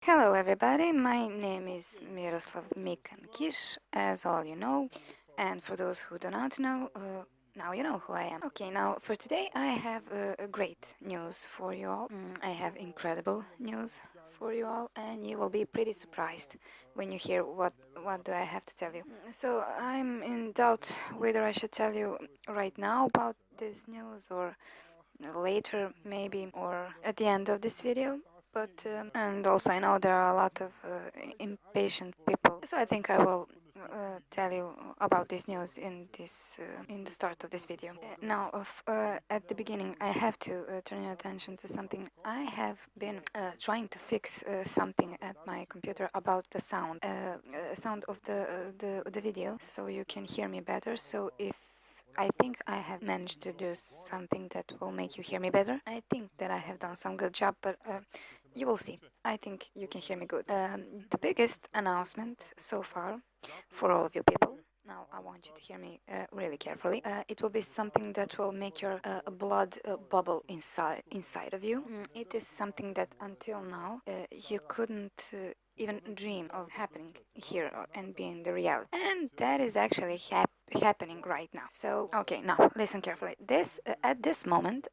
Hello everybody, my name is Miroslav Mikankish, as all you know, and for those who do not know, now you know who I am. Okay, now for today I have a great news for you all. I have incredible news for you all, and you will be pretty surprised when you hear what do I have to tell you. So I'm in doubt whether I should tell you right now about this news or later maybe or at the end of this video, but and also I know there are a lot of impatient people, so I think I will tell you about this news in the start of this video. At the beginning I have to turn your attention to something. I have been trying to fix something at my computer about the sound of the video, so you can hear me better. So if I think I have managed to do something that will make you hear me better. I think that I have done some good job, but you will see. I think you can hear me good. The biggest announcement so far for all of you people. Now I want you to hear me really carefully. It will be something that will make your blood bubble inside of you. It is something that until now you couldn't even dream of happening here and being the reality. And that is actually happening right now. So, okay, now listen carefully. At this moment,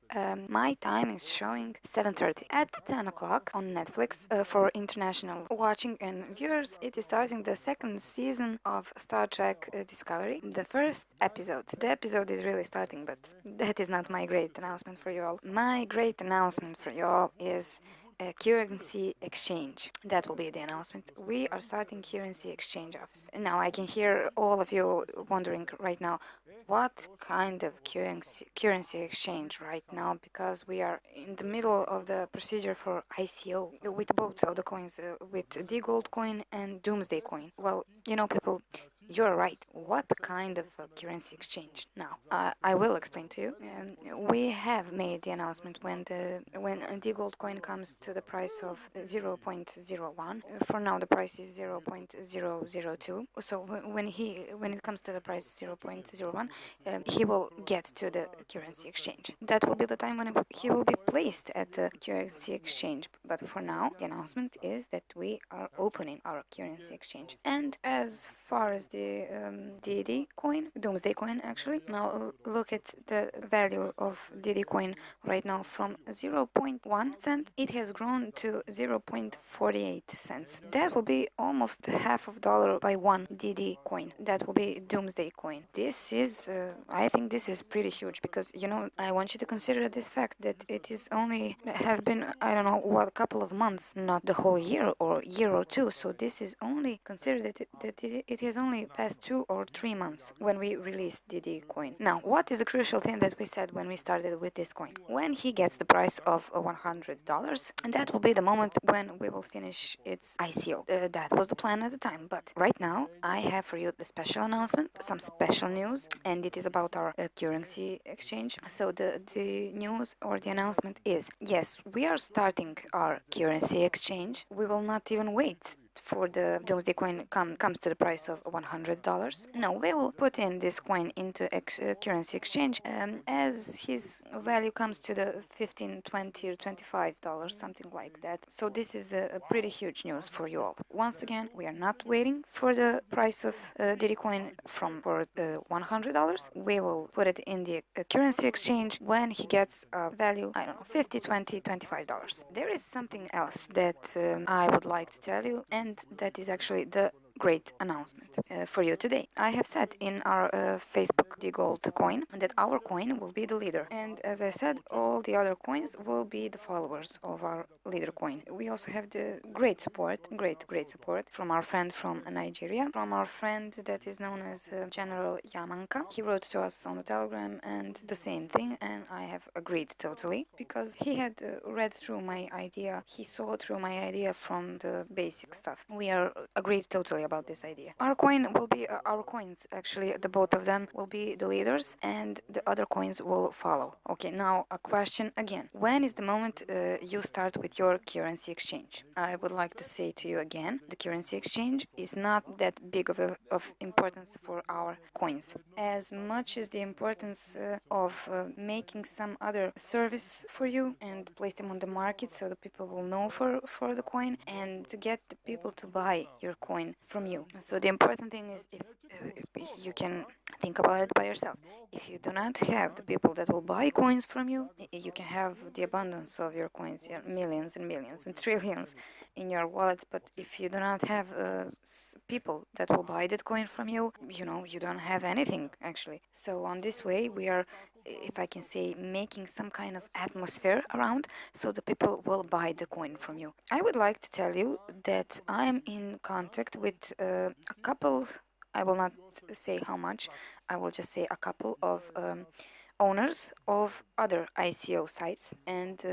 my time is showing 7:30. At 10 o'clock on Netflix, for international watching and viewers, it is starting the second season of Star Trek Discovery, the first episode. The episode is really starting, but that is not my great announcement for you all. My great announcement for you all is a currency exchange. That will be the announcement. We are starting currency exchange office. Now I can hear all of you wondering right now, what kind of currency exchange right now, because we are in the middle of the procedure for ICO with both of the coins, with DGold coin and Doomsday coin. Well, people, you're right. What kind of currency exchange? Now, I will explain to you. We have made the announcement when gold coin comes to the price of 0.01. For now, the price is 0.002. So when it comes to the price 0.01, he will get to the currency exchange. That will be the time when he will be placed at the currency exchange. But for now, the announcement is that we are opening our currency exchange. And as far as the DD coin, Doomsday coin actually, now look at the value of DD coin right now from 0.1 cent. It has grown to 0.48 cents. That will be almost half of dollar by one DD coin. That will be Doomsday coin. This is, I think this is pretty huge because, I want you to consider this fact that it is only have been, I don't know, what, a couple of months, not the whole year or year or two. So this is only considered that it has only passed 2 or 3 months when we released DD coin. Now, what is the crucial thing that we said when we started with this coin? When he gets the price of $100, and that will be the moment when we will finish its ICO. That was the plan at the time, but right now I have for you the special announcement, some special news, and it is about our currency exchange. So the news or the announcement is, yes, we are starting our currency exchange. We will not even wait for the Doomsday coin comes to the price of $100. No, we will put in this coin into currency exchange as his value comes to the 15, 20, or $25, something like that. So this is a pretty huge news for you all. Once again, we are not waiting for the price of Diddy coin for $100. We will put it in the currency exchange when he gets a value, I don't know, 50, 20, $25. There is something else that I would like to tell you, and that is actually the great announcement for you today. I have said in our Facebook DGold coin that our coin will be the leader, and as I said, all the other coins will be the followers of our leader coin. We also have the great support, great support from our friend from Nigeria, from our friend that is known as General Yamanka. He wrote to us on the Telegram and the same thing, and I have agreed totally because he had read through my idea. He saw through my idea from the basic stuff. We are agreed totally about this idea. Our coin will be our coins, actually, the both of them will be the leaders, and the other coins will follow. Okay, now a question again. When is the moment you start with your currency exchange? I would like to say to you again, the currency exchange is not that big of importance for our coins, as much as the importance of making some other service for you and place them on the market so the people will know for the coin, and to get the people to buy your coin from you. So the important thing is if you can think about it by yourself. If you do not have the people that will buy coins from you, you can have the abundance of your coins, millions and millions and trillions in your wallet, but if you do not have people that will buy that coin from you, you don't have anything actually. So on this way we are, if I can say, making some kind of atmosphere around so the people will buy the coin from you. I would like to tell you that I am in contact with a couple, I will not say how much, I will just say a couple of owners of other ICO sites, and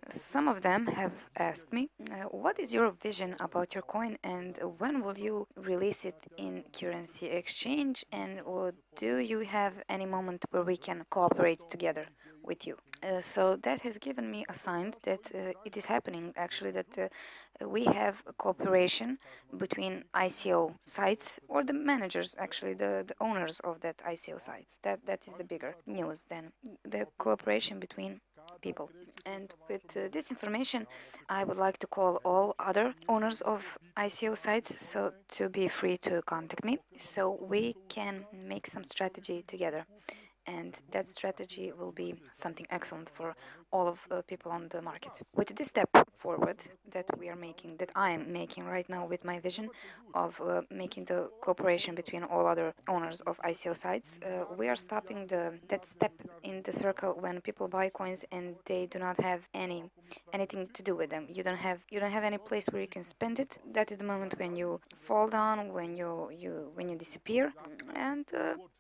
some of them have asked me, what is your vision about your coin, and when will you release it in currency exchange, and do you have any moment where we can cooperate together with you? So that has given me a sign that it is happening actually, that we have a cooperation between ICO sites, or the managers, actually the owners of that ICO sites. That is the bigger news than the cooperation between people. And with this information, I would like to call all other owners of ICO sites so to be free to contact me so we can make some strategy together, and that strategy will be something excellent for all of people on the market. With this step forward that we are making, that I am making right now with my vision of making the cooperation between all other owners of ICO sites, we are stopping that step in the circle when people buy coins and they do not have anything to do with them. You don't have any place where you can spend it. That is the moment when you fall down, when you disappear, and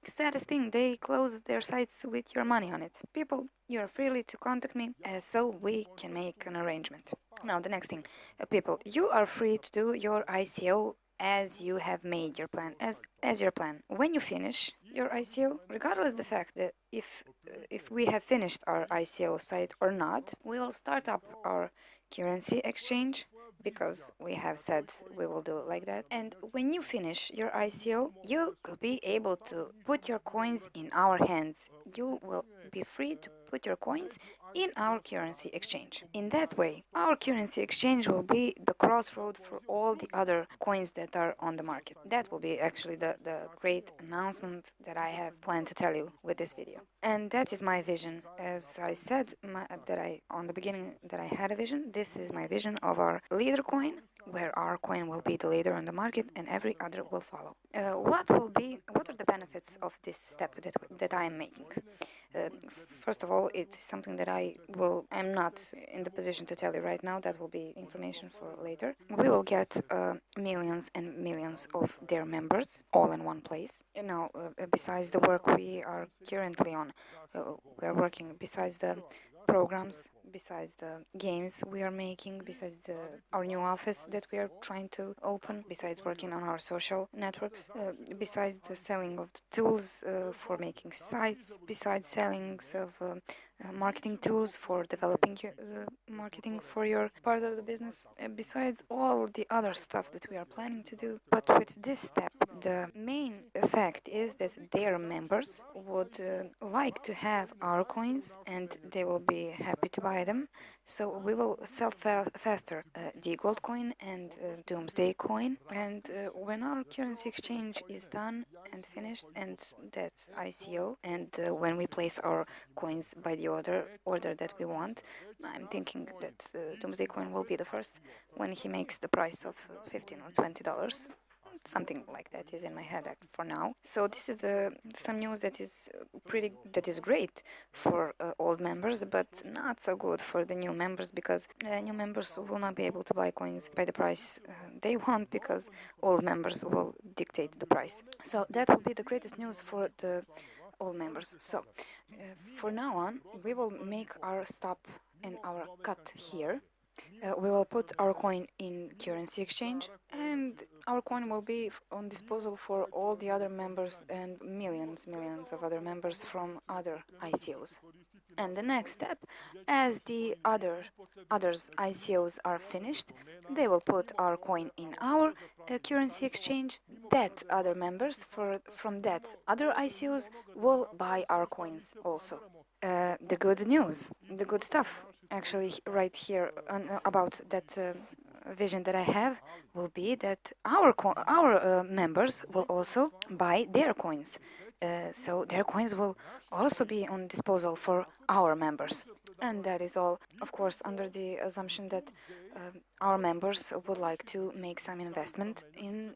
saddest thing, they close their sites with your money on it. People, you are freely to contact me so we can make an arrangement. Now, the next thing, people, you are free to do your ICO as you have made your plan, as your plan. When you finish your ICO, regardless the fact that if we have finished our ICO site or not, we will start up our currency exchange, because we have said we will do it like that. And when you finish your ICO, you will be able to put your coins in our hands. You will be free to put your coins in our currency exchange. In that way, our currency exchange will be the crossroad for all the other coins that are on the market. That will be actually the great announcement that I have planned to tell you with this video. And that is my vision. As I said on the beginning that I had a vision, this is my vision of our leader coin, where our coin will be the leader on the market and every other will follow. What are the benefits of this step that I am making? First of all, it is something that I'm not in the position to tell you right now. That will be information for later. We will get millions and millions of their members all in one place. Now, besides the work we are currently on, we are working besides the programs, besides the games we are making, besides our new office that we are trying to open, besides working on our social networks, besides the selling of the tools for making sites, besides sellings of marketing tools for developing marketing for your part of the business, besides all the other stuff that we are planning to do. But with this step, the main fact is that their members would like to have our coins and they will be happy to buy them. So we will sell faster DGold coin and Doomsday coin. And when our currency exchange is done and finished, and that ICO, and when we place our coins by the order that we want, I'm thinking that Doomsday coin will be the first when he makes the price of $15 or $20. Something like that is in my head for now. So this is some news that is great for old members, but not so good for the new members, because new members will not be able to buy coins by the price they want, because old members will dictate the price. So that will be the greatest news for the old members. So for now on, we will make our stop and our cut here. We will put our coin in currency exchange, and our coin will be on disposal for all the other members and millions of other members from other ICOs. And the next step, as the others ICOs are finished, they will put our coin in our currency exchange. That other members from that other ICOs will buy our coins also. The good news, the good stuff, actually, right here about that vision that I have will be that our members will also buy their coins. So their coins will also be on disposal for our members. And that is all, of course, under the assumption that our members would like to make some investment in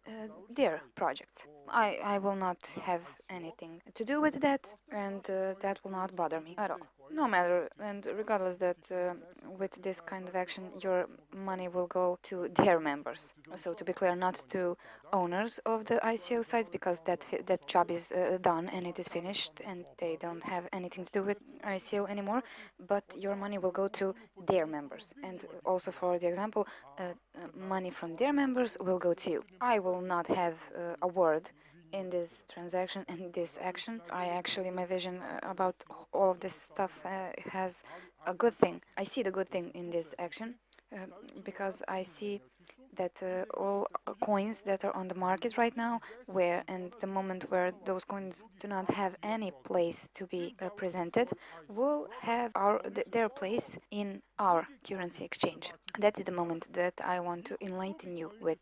their projects. I will not have anything to do with that, and that will not bother me at all. No matter, and regardless that with this kind of action, your money will go to their members. So to be clear, not to owners of the ICO sites, because that job is done and it is finished, and they don't have anything to do with ICO anymore. But your money will go to their members, and also for the example, money from their members will go to you. I will not have a word in this transaction and this action. My vision about all of this stuff has a good thing. I see the good thing in this action because I see that all coins that are on the market right now, where and the moment where those coins do not have any place to be presented, will have their place in our currency exchange. That is the moment that I want to enlighten you with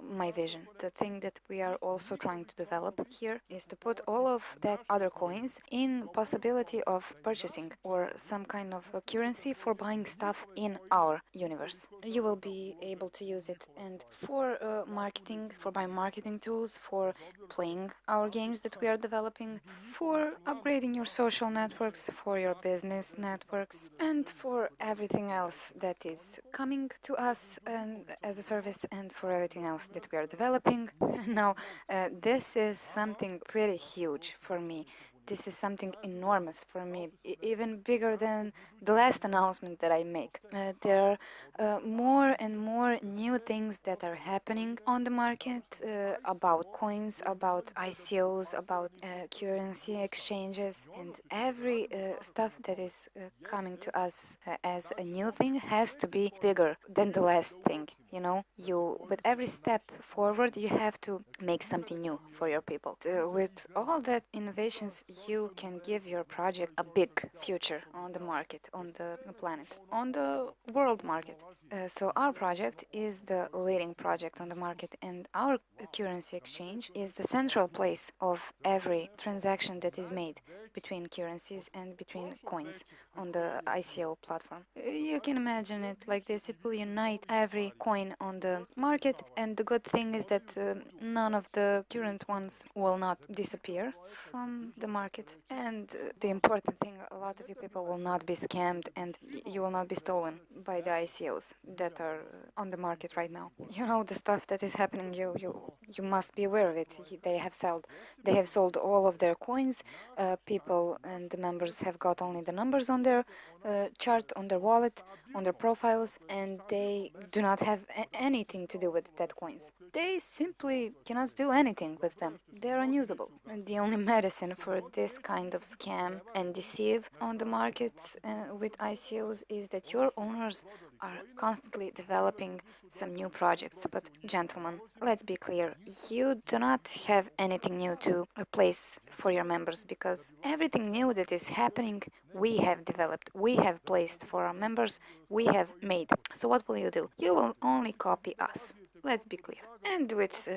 my vision. The thing that we are also trying to develop here is to put all of that other coins in possibility of purchasing or some kind of currency for buying stuff in our universe. You will be able to use it and for marketing, for buying marketing tools, for playing our games that we are developing, for upgrading your social networks, for your business networks, and for everything else that is coming to us and as a service, and for everything else that we are developing. Now, this is something pretty huge for me. This is something enormous for me, even bigger than the last announcement that I make. There are more and more new things that are happening on the market about coins, about ICOs, about currency exchanges, and every stuff that is coming to us as a new thing has to be bigger than the last thing. You know, with every step forward, you have to make something new for your people. With all that innovations, you can give your project a big future on the market, on the planet, on the world market. So our project is the leading project on the market, and our currency exchange is the central place of every transaction that is made between currencies and between coins on the ICO platform. You can imagine it like this. It will unite every coin on the market, and the good thing is that none of the current ones will not disappear from the market. And the important thing, a lot of you people will not be scammed, and you will not be stolen by the ICOs that are on the market right now. You know, the stuff that is happening, you must be aware of it. They have sold all of their coins. People and the members have got only the numbers on their chart, on their wallet, on their profiles, and they do not have anything to do with that coins. They simply cannot do anything with them. They're unusable. And the only medicine for this kind of scam and deceive on the market with ICOs is that your owners are constantly developing some new projects. But gentlemen, let's be clear, you do not have anything new to replace for your members, because everything new that is happening, we have developed, we have placed for our members, we have made. So what will you do? You will only copy us. Let's be clear. And with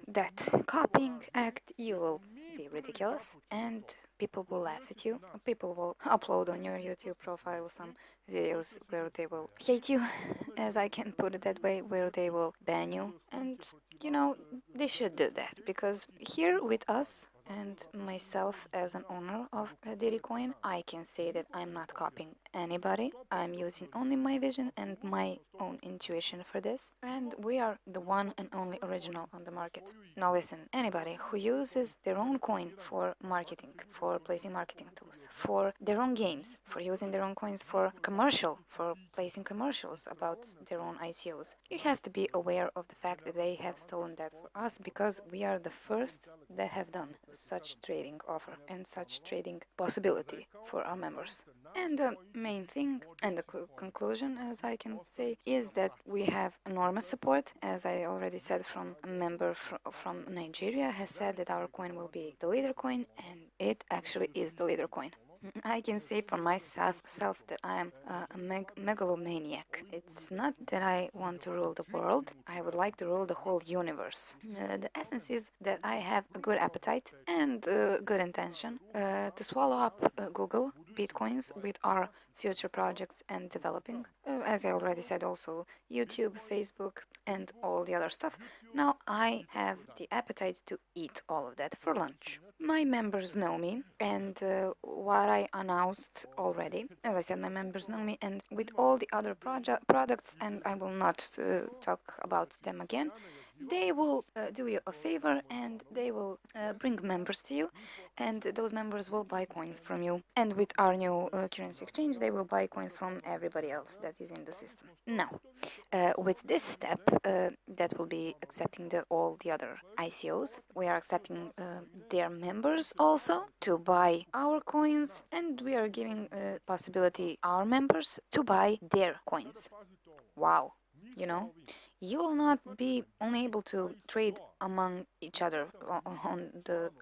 that copying act, you will be ridiculous and people will laugh at you. People will upload on your YouTube profile some videos where they will hate you, as I can put it that way, where they will ban you. And you know, they should do that, because here with us and myself as an owner of Diddy Coin, I can say that I'm not copying anybody. I'm using only my vision and my own intuition for this, and we are the one and only original on the market. Now listen, anybody who uses their own coin for marketing, for placing marketing tools, for their own games, for using their own coins for commercial, for placing commercials about their own ICOs, you have to be aware of the fact that they have stolen that for us because we are the first that have done such trading offer and such trading possibility for our members. And the main thing and the conclusion, as I can say, is that we have enormous support. As I already said, from a member from Nigeria has said that our coin will be the leader coin, and it actually is the leader coin. I can say for myself that I am a megalomaniac. It's not that I want to rule the world, I would like to rule the whole universe. The essence is that I have a good appetite and good intention to swallow up Google, Bitcoins with our future projects and developing. As I already said, also YouTube, Facebook, and all the other stuff. Now I have the appetite to eat all of that for lunch. My members know me, and what I announced already, as I said, my members know me, and with all the other products, and I will not talk about them again, they will do you a favor and they will bring members to you, and those members will buy coins from you. And with our new currency exchange, they will buy coins from everybody else that is in the system. Now, with this step, that will be accepting all the other ICOs. We are accepting their members also to buy our coins, and we are giving possibility our members to buy their coins. Wow, you know, you will not be only able to trade among each other on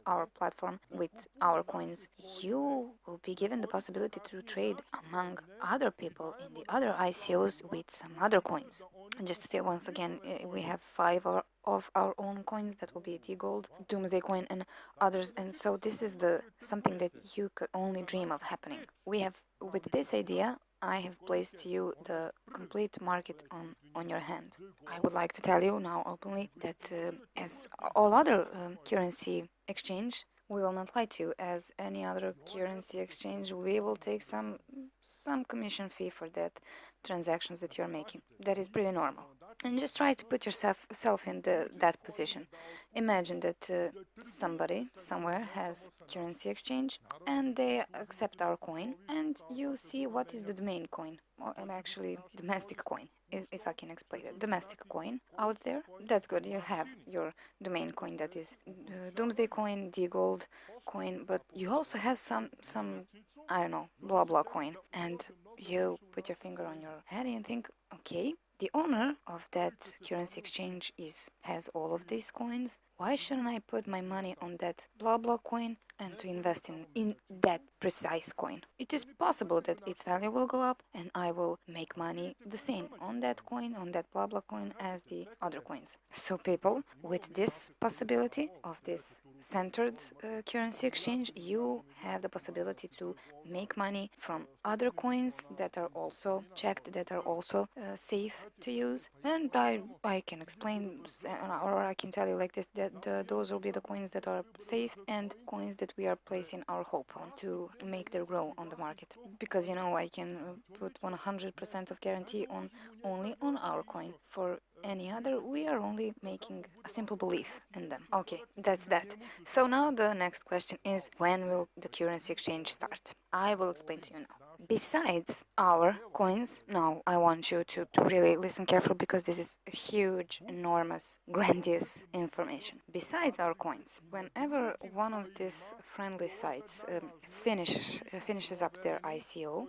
our platform with our coins. You will be given the possibility to trade among other people in the other ICOs with some other coins. And just to say once again, we have five of our own coins that will be DGold, Doomsday Coin, and others. And so this is the something that you could only dream of happening. We have, with this idea, I have placed to you the complete market on your hand. I would like to tell you now openly that as all other currency exchange, we will not lie to you. As any other currency exchange, we will take some commission fee for that transactions that you're making. That is pretty normal. And just try to put yourself in that position. Imagine that somebody somewhere has currency exchange and they accept our coin, and you see what is the domain coin, or actually domestic coin, if I can explain it. Domestic coin out there. That's good. You have your domain coin, that is Doomsday Coin, DGold coin, but you also have some I don't know, blah blah coin, and you put your finger on your head and think, okay, the owner of that currency exchange has all of these coins. Why shouldn't I put my money on that blah blah coin and to invest in that precise coin? It is possible that its value will go up and I will make money the same on that coin, on that blah blah coin, as the other coins. So people, with this possibility of this centered currency exchange, you have the possibility to make money from other coins that are also checked, that are also safe to use. And I can explain, or I can tell you like this, that those will be the coins that are safe and coins that we are placing our hope on to make their grow on the market. Because I can put 100% of guarantee on only on our coin. For any other, we are only making a simple belief in them. Okay, that's that. So now the next question is, when will the currency exchange start? I will explain to you now. Besides our coins, now I want you to really listen carefully, because this is huge, enormous, grandiose information. Besides our coins, whenever one of these friendly sites finishes up their ICO,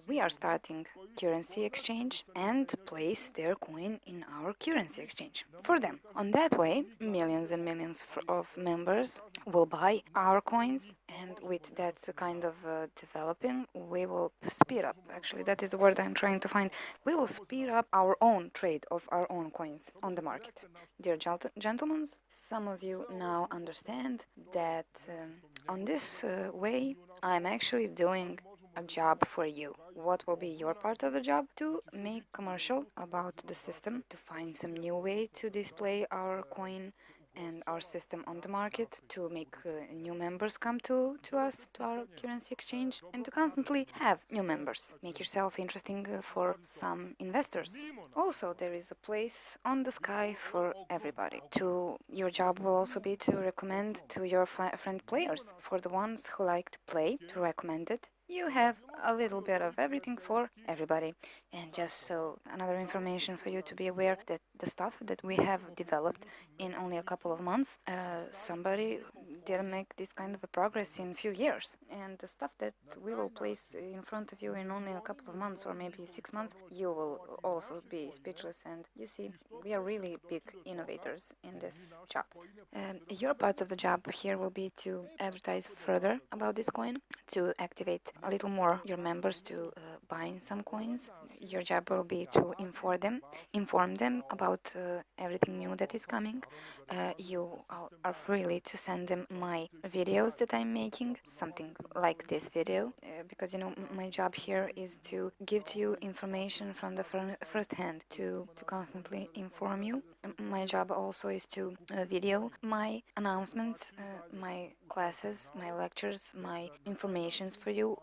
we are starting currency exchange and place their coin in our currency exchange for them. On that way, millions and millions of members will buy our coins, and with that kind of developing, we will speed up. Actually, that is the word I'm trying to find. We will speed up our own trade of our own coins on the market. Dear gentlemen, some of you now understand that on this way, I'm actually doing a job for you. What will be your part of the job? To make commercial about the system, to find some new way to display our coin and our system on the market to make new members come to us, to our currency exchange, and to constantly have new members. Make yourself interesting for some investors. Also, there is a place on the sky for everybody. Your job will also be to recommend to your friend players. For the ones who like to play, to recommend it. You have a little bit of everything for everybody. And just so another information for you to be aware that the stuff that we have developed in only a couple of months, somebody didn't make this kind of a progress in a few years. And the stuff that we will place in front of you in only a couple of months or maybe 6 months, you will also be speechless. And you see, we are really big innovators in this job. Your part of the job here will be to advertise further about this coin, to activate a little more your members to buy some coins. Your job will be to inform them about everything new that is coming. You are freely to send them my videos that I'm making, something like this video, because my job here is to give to you information from the first hand, to constantly inform you. My job also is to video my announcements, my classes, my lectures, my informations for you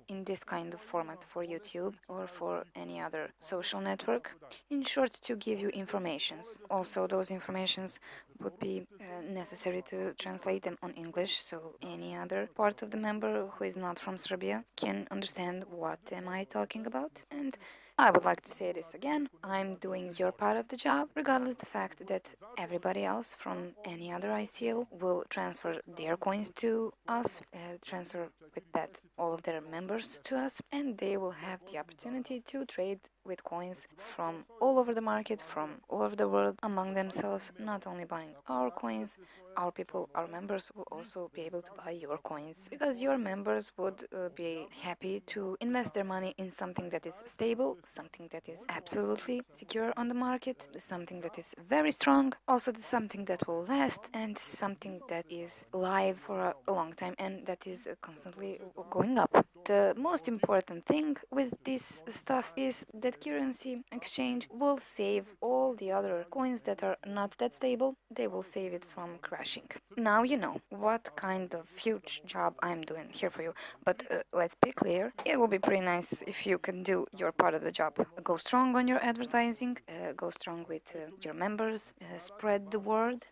in this kind of format for YouTube or for any other social network. In short, to give you informations. Also, those informations would be necessary to translate them on English, so any other part of the member who is not from Serbia can understand what am I talking about. And I would like to say this again, I'm doing your part of the job, regardless the fact that everybody else from any other ICO will transfer their coins to us, transfer with that all of their members to us, and they will have the opportunity to trade with coins from all over the market, from all over the world among themselves, not only buying our coins. Our people, our members will also be able to buy your coins because your members would be happy to invest their money in something that is stable, something that is absolutely secure on the market, something that is very strong, also something that will last, and something that is live for a long time and that is constantly going up. The most important thing with this stuff is that currency exchange will save all the other coins that are not that stable. They will save it from crashing. Now you know what kind of huge job I'm doing here for you. But let's be clear, it will be pretty nice if you can do your part of the job. Go strong on your advertising, go strong with your members, spread the word.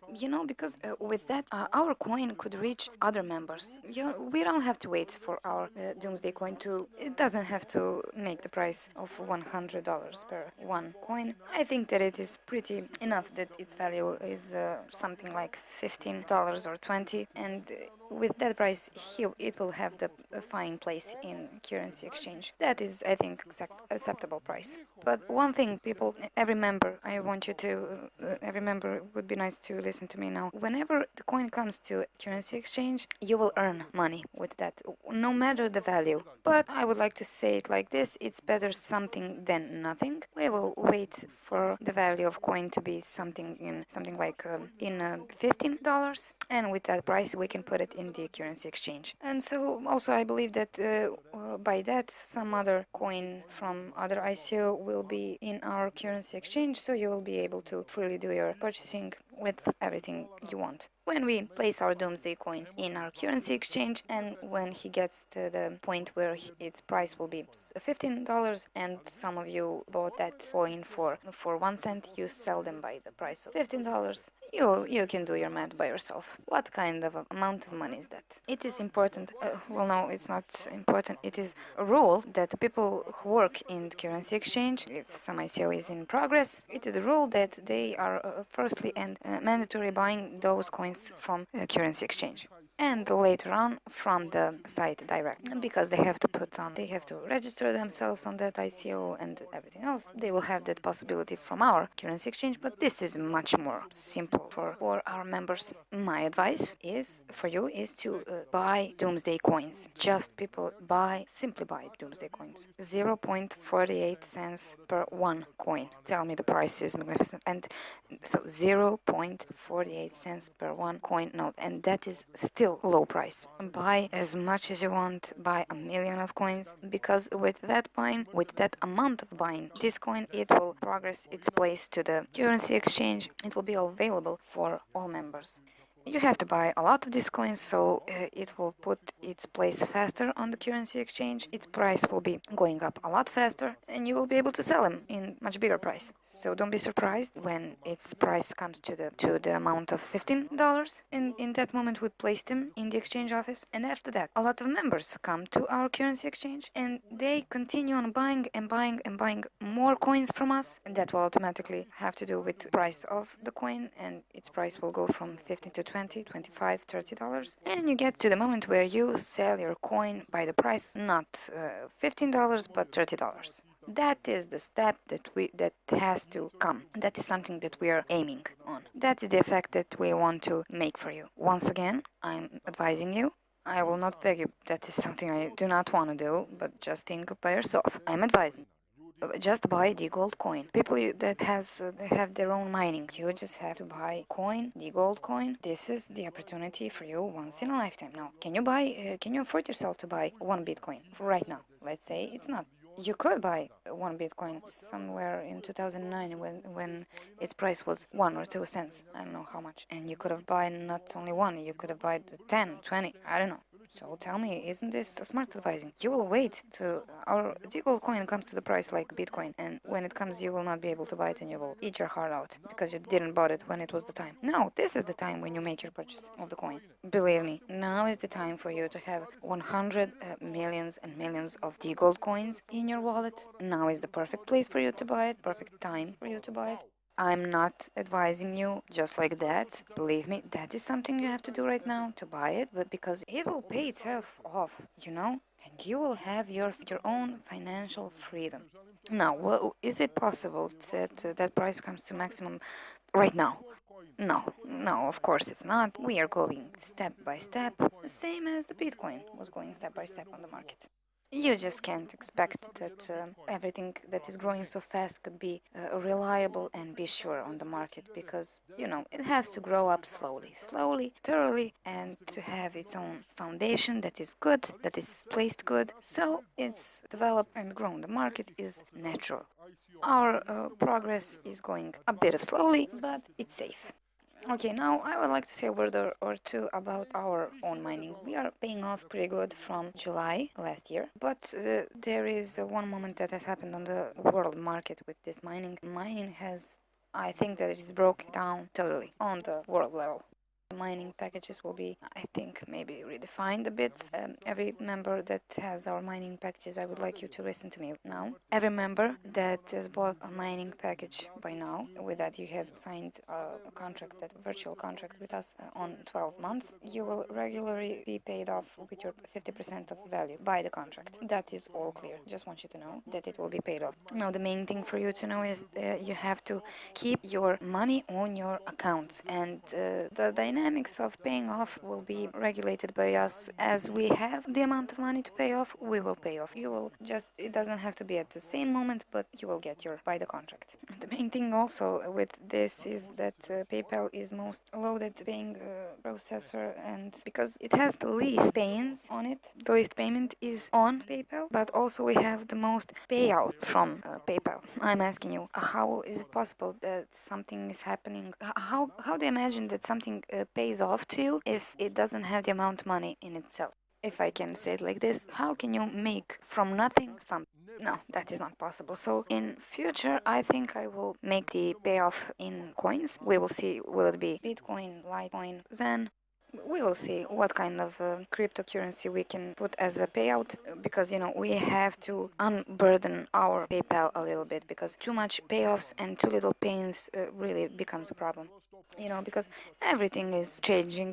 Because with that, our coin could reach other members. We don't have to wait for our Doomsday coin it doesn't have to make the price of $100 per one coin. I think that it is pretty enough that its value is something like $15 or 20, and with that price, it will have the fine place in currency exchange. That is, I think, acceptable price. But one thing, people, every member, I want you to, every member would be nice to listen to me now. Whenever the coin comes to currency exchange, you will earn money with that, no matter the value. But I would like to say it like this: it's better something than nothing. We will wait for the value of coin to be something like in $15, and with that price, we can put it in the currency exchange. And so, also, I believe that by that, some other coin from other ICO will be in our currency exchange, so you will be able to freely do your purchasing with everything you want. When we place our Doomsday coin in our currency exchange, and when he gets to the point where its price will be $15, and some of you bought that coin for 1 cent, you sell them by the price of $15. You can do your math by yourself. What kind of amount of money is that? It is important. Well, no, it's not important. It is a rule that people who work in currency exchange, if some ICO is in progress, it is a rule that they are firstly and mandatory buying those coins from currency exchange, and later on from the site direct, because they have to register themselves on that ICO and everything else. They will have that possibility from our currency exchange, but this is much more simple for our members. My advice is for you is to buy Doomsday coins. Just people simply buy Doomsday coins. 0.48 cents per one coin. Tell me the price is magnificent. And so 0.48 cents per one coin note, and that is still still low price. Buy as much as you want, buy a million of coins, because with that buying, with that amount of buying this coin, it will progress its place to the currency exchange. It will be available for all members. You have to buy a lot of these coins, so it will put its place faster on the currency exchange. Its price will be going up a lot faster, and you will be able to sell them in much bigger price. So don't be surprised when its price comes to the amount of $15. And in that moment, we place them in the exchange office, and after that, a lot of members come to our currency exchange, and they continue on buying and buying and buying more coins from us, and that will automatically have to do with the price of the coin, and its price will go from 15 to 20, 25, $30, and you get to the moment where you sell your coin by the price not $15 but $30. That is the step that has to come. That is something that we are aiming on. That is the effect that we want to make for you. Once again, I'm advising you. I will not beg you. That is something I do not want to do, but just think by yourself. I'm advising. Just buy the gold coin. People that have their own mining, you just have to buy coin, the gold coin. This is the opportunity for you once in a lifetime. Now, can you buy? Can you afford yourself to buy one Bitcoin right now? Let's say it's not. You could buy one Bitcoin somewhere in 2009 when its price was 1 or 2 cents. I don't know how much. And you could have bought not only one, you could have bought 10, 20. I don't know. So tell me, isn't this a smart advising? You will wait to our DGold coin comes to the price like Bitcoin, and when it comes, you will not be able to buy it, and you will eat your heart out because you didn't bought it when it was the time. No, this is the time when you make your purchase of the coin. Believe me, now is the time for you to have 100 millions and millions of DGold coins in your wallet. Now is the perfect place for you to buy it, perfect time for you to buy it. I'm not advising you just like that. Believe me, that is something you have to do right now to buy it, but because it will pay itself off, and you will have your own financial freedom. Now, is it possible that that price comes to maximum right now? No, no, of course it's not. We are going step by step, the same as the Bitcoin was going step by step on the market. You just can't expect that everything that is growing so fast could be reliable and be sure on the market because, it has to grow up slowly, slowly, thoroughly, and to have its own foundation that is good, that is placed good, so it's developed and grown. The market is natural. Our progress is going a bit slowly, but it's safe. Okay, now I would like to say a word or two about our own mining. We are paying off pretty good from July last year, but there is one moment that has happened on the world market with this mining. Mining has, I think that it is broken down totally on the world level. Mining packages will be, I think, maybe redefined a bit. Every member that has our mining packages, I would like you to listen to me now. Every member that has bought a mining package by now, with that you have signed a contract, that virtual contract with us on 12 months, you will regularly be paid off with your 50% of value by the contract. That is all clear. Just want you to know that it will be paid off. Now, the main thing for you to know is you have to keep your money on your accounts, and the dynamics of paying off will be regulated by us. As we have the amount of money to pay off, we will pay off. You will just, it doesn't have to be at the same moment, but you will get your by the contract. The main thing also with this is that PayPal is most loaded paying processor, and because it has the least payments on it, the least payment is on PayPal, but also we have the most payout from PayPal. I'm asking you, how is it possible that something is happening? How do you imagine that something pays off to you if it doesn't have the amount of money in itself? If I can say it like this, how can you make from nothing something? No, that is not possible. So in future, I think I will make the payoff in coins. We will see, will it be Bitcoin, Litecoin, Zen? We will see what kind of cryptocurrency we can put as a payout, because we have to unburden our PayPal a little bit, because too much payoffs and too little pains really becomes a problem. Because everything is changing.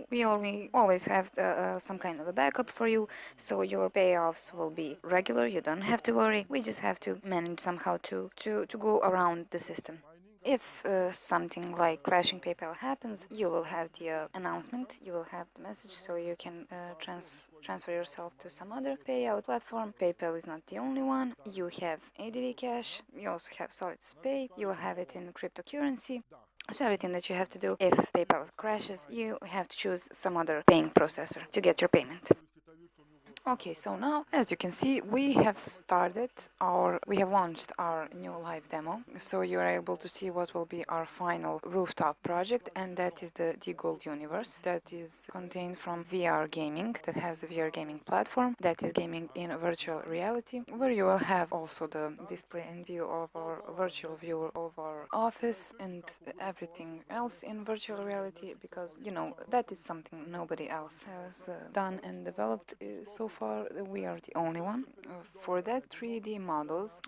We always have some kind of a backup for you, so your payoffs will be regular. You don't have to worry. We just have to manage somehow to go around the system. If something like crashing PayPal happens, you will have the announcement, you will have the message, so you can transfer yourself to some other payout platform. PayPal is not the only one. You have ADV Cash, you also have Solid Pay, you will have it in cryptocurrency. So everything that you have to do, if PayPal crashes, you have to choose some other paying processor to get your payment. Okay, so now, as you can see, we have launched our new live demo. So you're able to see what will be our final rooftop project, and that is the DGold universe that is contained from VR gaming, that has a VR gaming platform, that is gaming in virtual reality, where you will have also the display and view of our virtual view of our office and everything else in virtual reality, because, you know, that is something nobody else has done and developed so far. We are the only one. For that 3D models,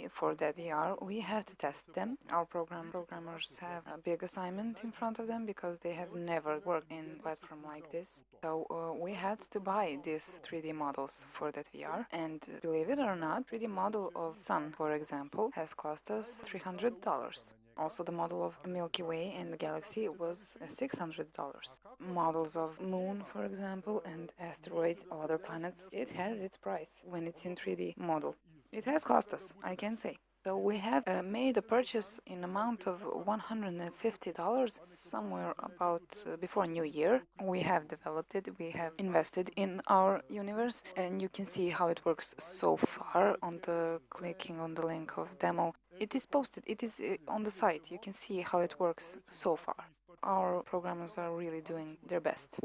for that VR, we have to test them. Our programmers have a big assignment in front of them because they have never worked in a platform like this. So we had to buy these 3D models for that VR, and believe it or not, 3D model of Sun, for example, has cost us $300. Also, the model of Milky Way and the galaxy was $600. Models of Moon, for example, and asteroids, other planets, it has its price when it's in 3D model. It has cost us, I can say. So we have made a purchase in amount of $150 somewhere about before New Year. We have developed it, we have invested in our universe, and you can see how it works so far on the clicking on the link of demo. It is posted, it is on the site. You can see how it works so far. Our programmers are really doing their best.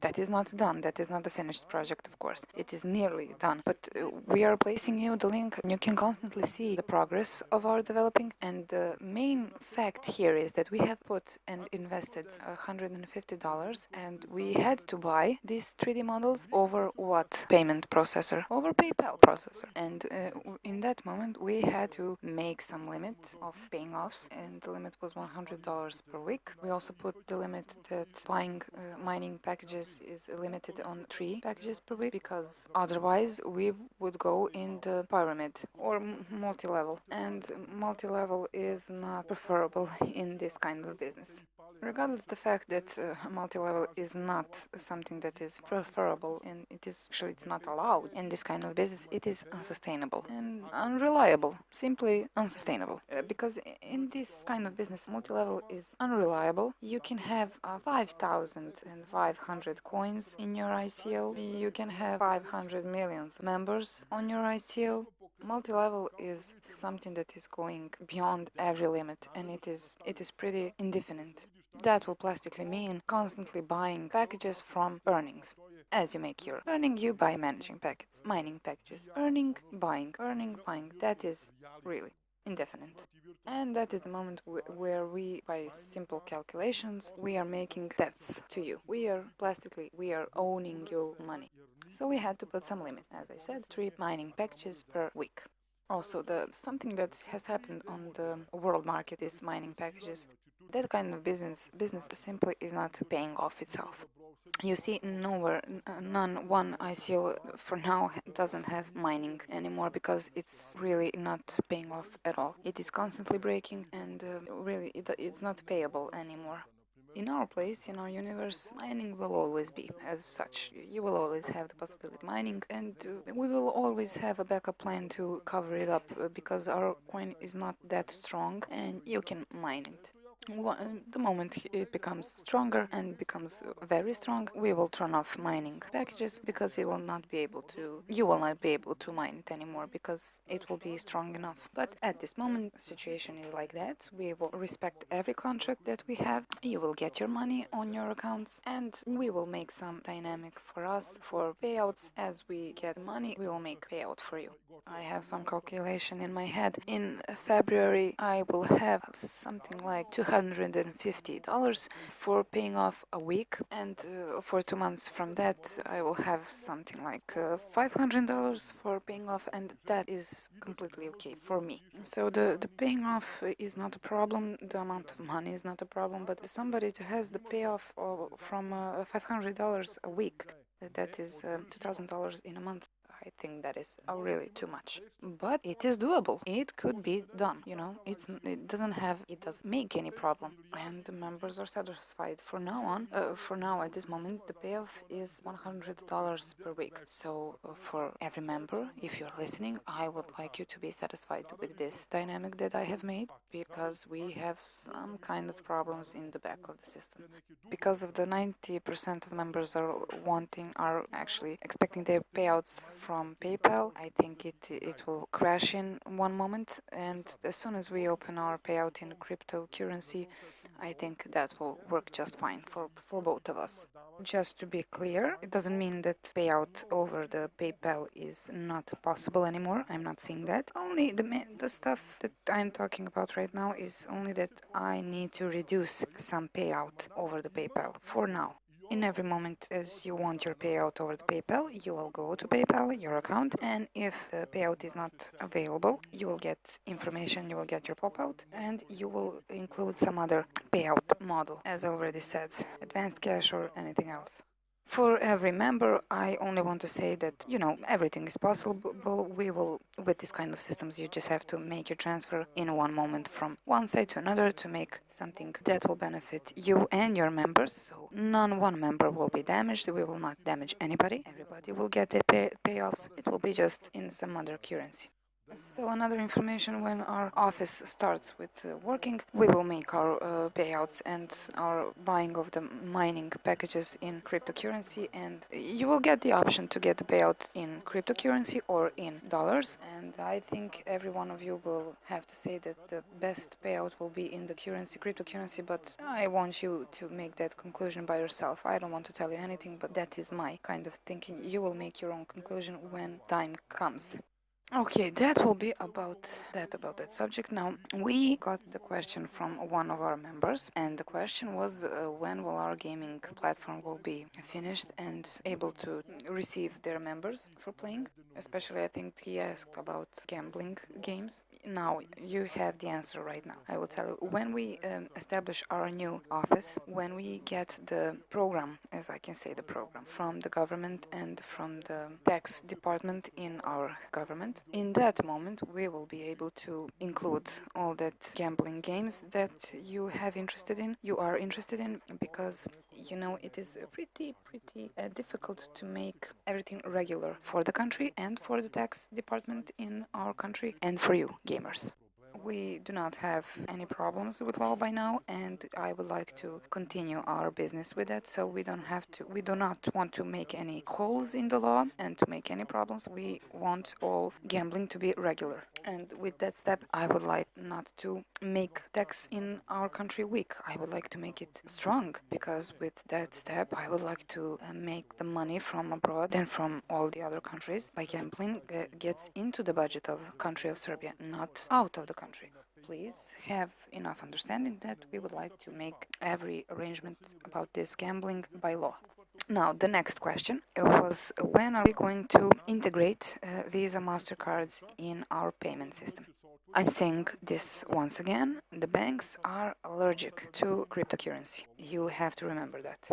That is not done. That is not the finished project, of course. It is nearly done. But we are placing you the link, and you can constantly see the progress of our developing. And the main fact here is that we have put and invested $150, and we had to buy these 3D models over what payment processor? Over PayPal processor. And in that moment, we had to make some limit of paying offs, and the limit was $100 per week. We also put the limit that buying mining packages is limited on 3 packages per week, because otherwise we would go in the pyramid or multi-level, and multi-level is not preferable in this kind of business. Regardless of the fact that multi-level is not something that is preferable, and it's not allowed in this kind of business, it is unsustainable and unreliable, simply unsustainable. Because in this kind of business, multi-level is unreliable. You can have 5,500 coins in your ICO. You can have 500 million members on your ICO. Multi-level is something that is going beyond every limit, and it is pretty indefinite. That will plastically mean constantly buying packages from earnings. As you make your earning, you buy managing packets, mining packages, earning, buying, buying. That is really indefinite. And that is the moment where we, by simple calculations, we are making debts to you. We are owning you money. So we had to put some limit, as I said, 3 mining packages per week. Also, something that has happened on the world market is mining packages. That kind of business simply is not paying off itself. You see, nowhere, one ICO for now doesn't have mining anymore, because it's really not paying off at all. It is constantly breaking, and really it's not payable anymore. In our place, in our universe, mining will always be as such. You will always have the possibility of mining, and we will always have a backup plan to cover it up, because our coin is not that strong and you can mine it. The moment it becomes stronger and becomes very strong, we will turn off mining packages, because you will not be able to mine it anymore, because it will be strong enough. But at this moment, the situation is like that. We will respect every contract that we have. You will get your money on your accounts, and we will make some dynamic for us for payouts. As we get money, we will make payout for you. I have some calculation in my head. In February, I will have something like $250 for paying off a week, and for 2 months from that, I will have something like $500 for paying off, and that is completely okay for me. So the paying off is not a problem, the amount of money is not a problem, but somebody who has the payoff from $500 a week, that is $2,000 in a month. I think that is really too much. But it is doable. It could be done. It doesn't make any problem, and the members are satisfied. For now on, for now at this moment, the payoff is $100 per week. So for every member, if you're listening, I would like you to be satisfied with this dynamic that I have made, because we have some kind of problems in the back of the system. Because of the 90% of members are actually expecting their payouts from PayPal, I think it will crash in one moment, and as soon as we open our payout in cryptocurrency, I think that will work just fine for both of us. Just to be clear, it doesn't mean that payout over the PayPal is not possible anymore. I'm not saying that. Only the stuff that I'm talking about right now is only that I need to reduce some payout over the PayPal for now. In every moment as you want your payout over the PayPal, you will go to PayPal, your account, and if the payout is not available, you will get information, you will get your pop-out, and you will include some other payout model, as already said, advanced cash or anything else. For every member, I only want to say that, everything is possible. With this kind of systems, you just have to make your transfer in one moment from one side to another to make something that will benefit you and your members. So one member will be damaged. We will not damage anybody. Everybody will get their payoffs. It will be just in some other currency. So another information, when our office starts with working, we will make our payouts and our buying of the mining packages in cryptocurrency, and you will get the option to get the payout in cryptocurrency or in dollars, and I think every one of you will have to say that the best payout will be in the cryptocurrency, but I want you to make that conclusion by yourself. I don't want to tell you anything, but that is my kind of thinking. You will make your own conclusion when time comes. Okay, that will be about that subject. Now, we got the question from one of our members, and the question was when will our gaming platform will be finished and able to receive their members for playing. Especially, I think he asked about gambling games. Now, you have the answer right now. I will tell you. When we establish our new office, when we get the program, as I can say, the program from the government and from the tax department in our government, in that moment, we will be able to include all that gambling games that you are interested in, because it is pretty difficult to make everything regular for the country and for the tax department in our country and for you gamers. We do not have any problems with law by now, and I would like to continue our business with it, so we do not want to make any holes in the law and to make any problems. We want all gambling to be regular. And with that step, I would like not to make tax in our country weak. I would like to make it strong, because with that step, I would like to make the money from abroad and from all the other countries by gambling gets into the budget of country of Serbia, not out of the country. Please have enough understanding that we would like to make every arrangement about this gambling by law. Now, the next question was, when are we going to integrate Visa MasterCards in our payment system? I'm saying this once again, the banks are allergic to cryptocurrency. You have to remember that.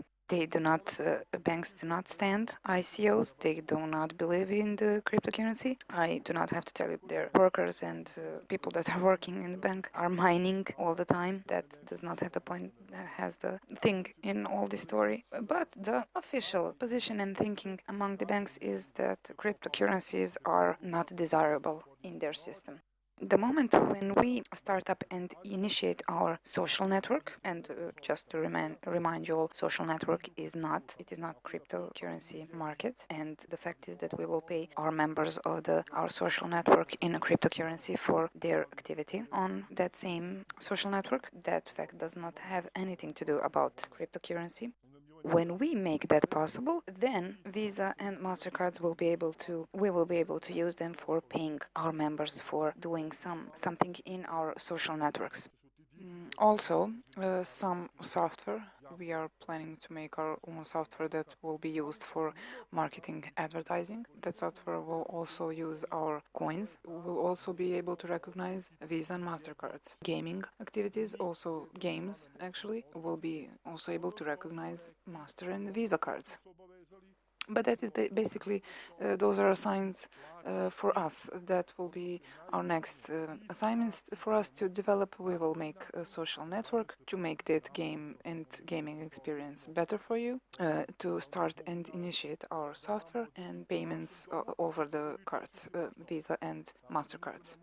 Banks do not stand ICOs, they do not believe in the cryptocurrency. I do not have to tell you, their workers and people that are working in the bank are mining all the time. That does not have the point, has the thing in all this story. But the official position and thinking among the banks is that cryptocurrencies are not desirable in their system. The moment when we start up and initiate our social network, and just to remind you all, social network is not cryptocurrency market, and the fact is that we will pay our members of our social network in a cryptocurrency for their activity on that same social network. That fact does not have anything to do about cryptocurrency. When we make that possible, then Visa and MasterCards will be able to use them for paying our members for doing something in our social networks. Also, some software. We are planning to make our own software that will be used for marketing advertising. That software will also use our coins. We'll also be able to recognize Visa and MasterCards. Gaming activities, also games actually, will be also able to recognize Master and Visa cards. But that is basically, those are assignments for us. That will be our next assignments for us to develop. We will make a social network to make that game and gaming experience better for you, to start and initiate our software and payments over the cards, Visa and MasterCards.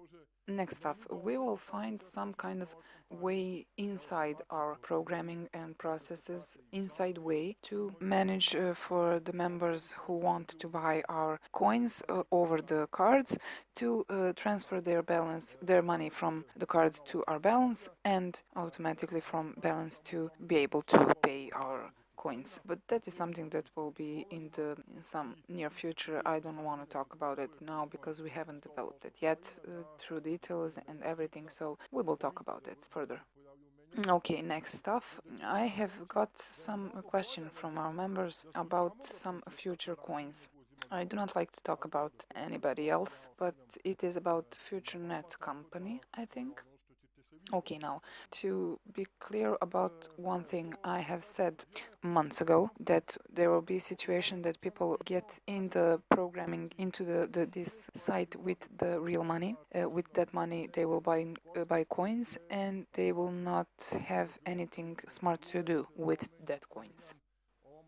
Next up, we will find some kind of way inside our programming and processes, inside way to manage for the members who want to buy our coins over the cards, to transfer their balance, their money from the card to our balance, and automatically from balance to be able to pay our coins. But that is something that will be in some near future. I don't want to talk about it now because we haven't developed it yet through details and everything, so we will talk about it further. Okay, next stuff. I have got some question from our members about some future coins. I do not like to talk about anybody else, but it is about FutureNet company, I think. Okay, now to be clear about one thing, I have said months ago that there will be a situation that people get in the programming into this site with the real money. With that money, they will buy coins, and they will not have anything smart to do with that coins.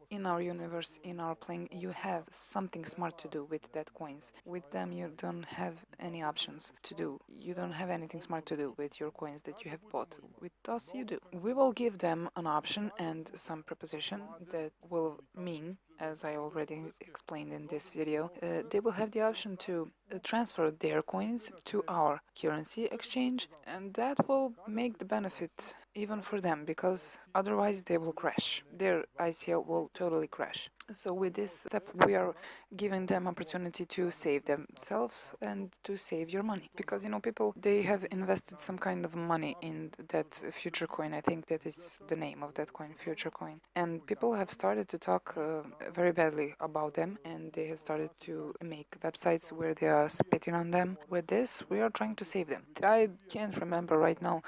In our universe, in our plane, you have something smart to do with that coins. With them, you don't have any options to do. You don't have anything smart to do with your coins that you have bought. With us, you do. We will give them an option and some preposition that will mean, as I already explained in this video, they will have the option to transfer their coins to our currency exchange, and that will make the benefit even for them, because otherwise they will crash. Their ICO will totally crash. So with this step, we are giving them opportunity to save themselves and to save your money, because people, they have invested some kind of money in that future coin. I think that is the name of that coin, future coin, and people have started to talk very badly about them, and they have started to make websites where they are spitting on them. With this, we are trying to save them. I can't remember right now.